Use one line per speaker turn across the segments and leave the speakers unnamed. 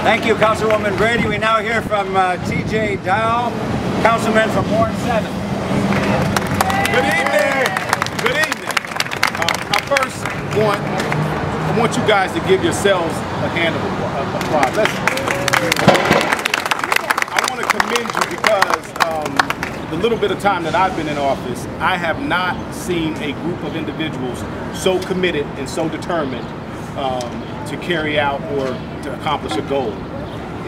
Thank you, Councilwoman Brady. We now hear from T.J. Dow, Councilman from Ward 7.
Good evening. Good evening. I first want you guys to give yourselves a hand of applause. I want to commend you because the little bit of time that I've been in office, I have not seen a group of individuals so committed and so determined to carry out or to accomplish a goal.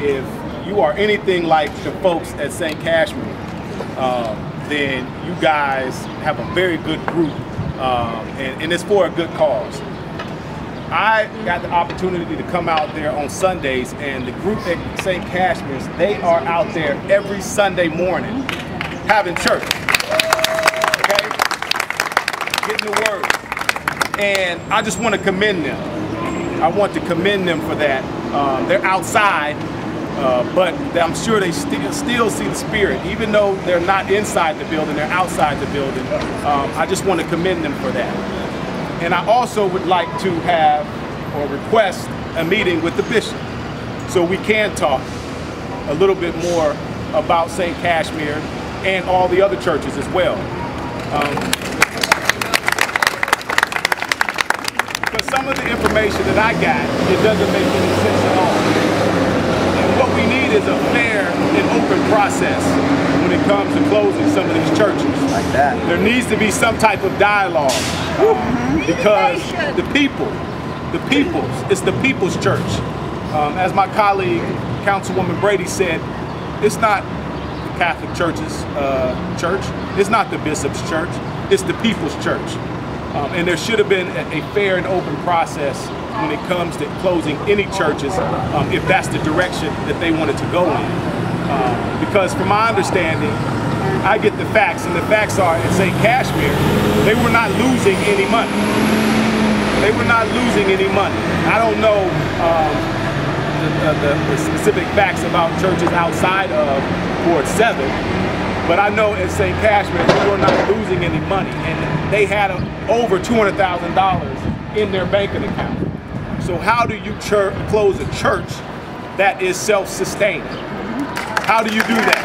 If you are anything like the folks at St. Cashmere, then you guys have a very good group, and it's for a good cause. I got the opportunity to come out there on Sundays, and the group at St. Cashmere's, they are out there every Sunday morning having church, okay? Getting the word. And I just want to commend them. I want to commend them for that. They're outside, but I'm sure they still see the spirit. Even though they're not inside the building, they're outside the building. I just want to commend them for that. And I also would like to have or request a meeting with the bishop so we can talk a little bit more about St. Cashmere and all the other churches as well. Because some of the information that I got, it doesn't make any sense at all. And what we need is a fair and open process when it comes to closing some of these churches.
Like that.
There needs to be some type of dialogue because it's the people's church. As my colleague, Councilwoman Brady said, it's not the Catholic Church's church. It's not the bishop's church. It's the people's church. And there should have been a fair and open process when it comes to closing any churches if that's the direction that they wanted to go in. Because from my understanding, I get the facts, and the facts are at St. Cashmere, they were not losing any money. They were not losing any money. I don't know the specific facts about churches outside of Ward 7, but I know at St. Cashmere they were not losing any money, and they had over $200,000 in their banking account. So how do you close a church that is self-sustaining? How do you do that?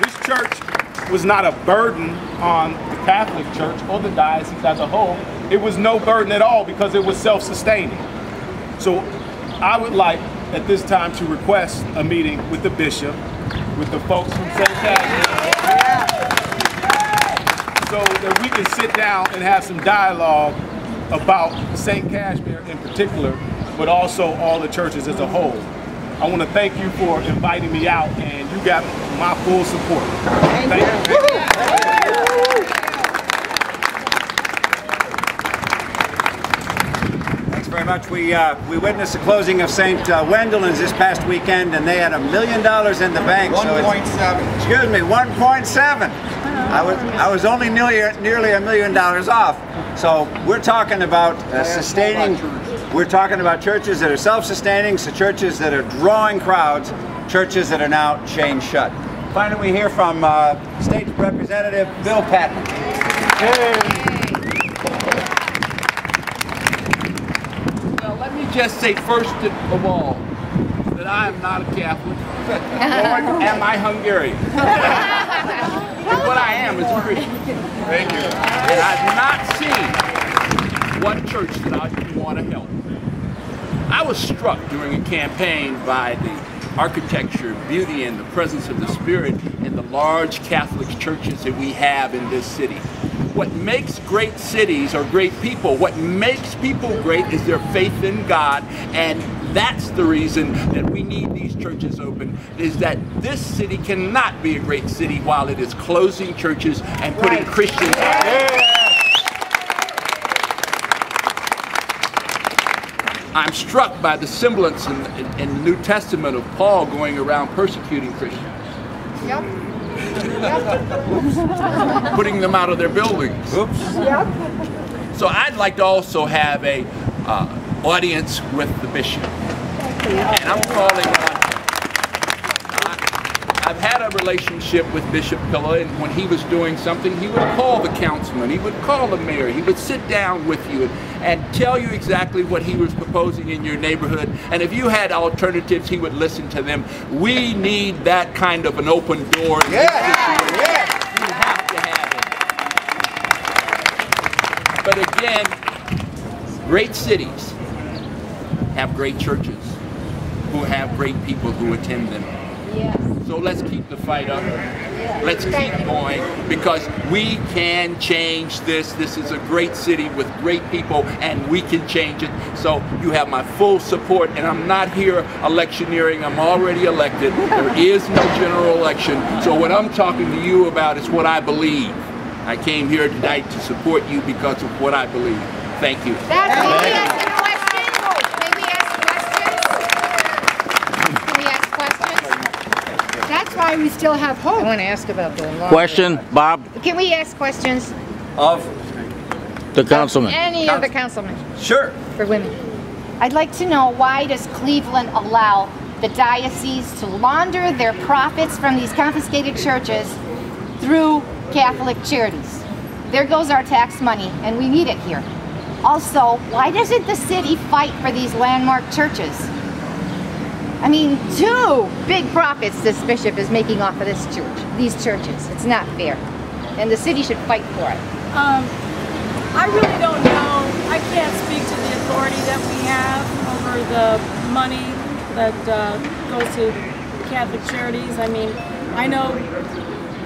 This church was not a burden on the Catholic Church or the diocese as a whole. It was no burden at all because it was self-sustaining. So I would like at this time to request a meeting with the bishop, with the folks from St. Cashmere, so that we can sit down and have some dialogue about St. Cashmere in particular, but also all the churches as a whole. I want to thank you for inviting me out, and you got my full support. Thank you.
Thanks very much. We witnessed the closing of St. Wendellin's this past weekend, and they had $1 million in the bank.
1.7.
Excuse me, 1.7. I was only nearly $1 million off. So we're talking about sustaining. We're talking about churches that are self-sustaining, so churches that are drawing crowds, churches that are now chained shut. Finally, we hear from State Representative Bill Patton.
Well, let me just say first of all that I am not a Catholic, nor am I Hungarian. But what I am is a Christian.
Thank you.
And I've not seen one church that I want to help. I was struck during a campaign by the architecture, beauty, and the presence of the Spirit in the large Catholic churches that we have in this city. What makes great cities are great people. What makes people great is their faith in God, and that's the reason that we need these churches open, is that this city cannot be a great city while it is closing churches and putting Christians out. I'm struck by the semblance in the New Testament of Paul going around persecuting Christians.
Yep.
Putting them out of their buildings.
Oops. Yep.
So I'd like to also have a audience with the bishop. And I'm calling on I've had a relationship with Bishop Pilla, and when he was doing something, he would call the councilman, he would call the mayor, he would sit down with you and tell you exactly what he was proposing in your neighborhood. And if you had alternatives, he would listen to them. We need that kind of an open door.
Yes. Yes.
You have to have it. But again, great cities have great churches who have great people who attend them.
Yes.
So let's keep the fight up. Let's keep going, because we can change this. This is a great city with great people, and we can change it. So you have my full support, and I'm not here electioneering. I'm already elected. There is no general election. So what I'm talking to you about is what I believe. I came here tonight to support you because of what I believe. Thank you.
That's why we still have hope.
I want to ask about the law.
Question, Bob,
Can we ask questions?
Of
the councilman.
Any of the councilmen
sure.
for women. I'd like to know, why does Cleveland allow the diocese to launder their profits from these confiscated churches through Catholic charities? There goes our tax money, and we need it here. Also, why doesn't the city fight for these landmark churches? I mean, 2 big profits this bishop is making off of this church, these churches. It's not fair, and the city should fight for it.
I really don't know. I can't speak to the authority that we have over the money that goes to Catholic charities. I mean, I know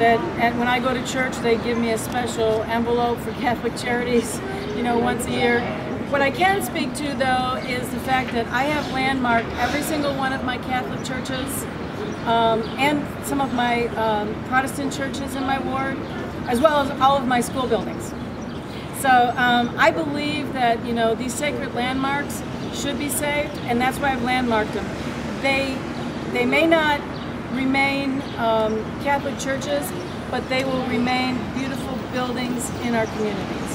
that when I go to church, they give me a special envelope for Catholic charities, you know, once a year. What I can speak to, though, is the fact that I have landmarked every single one of my Catholic churches and some of my Protestant churches in my ward, as well as all of my school buildings. So I believe that, you know, these sacred landmarks should be saved, and that's why I've landmarked them. They may not remain Catholic churches, but they will remain beautiful buildings in our communities.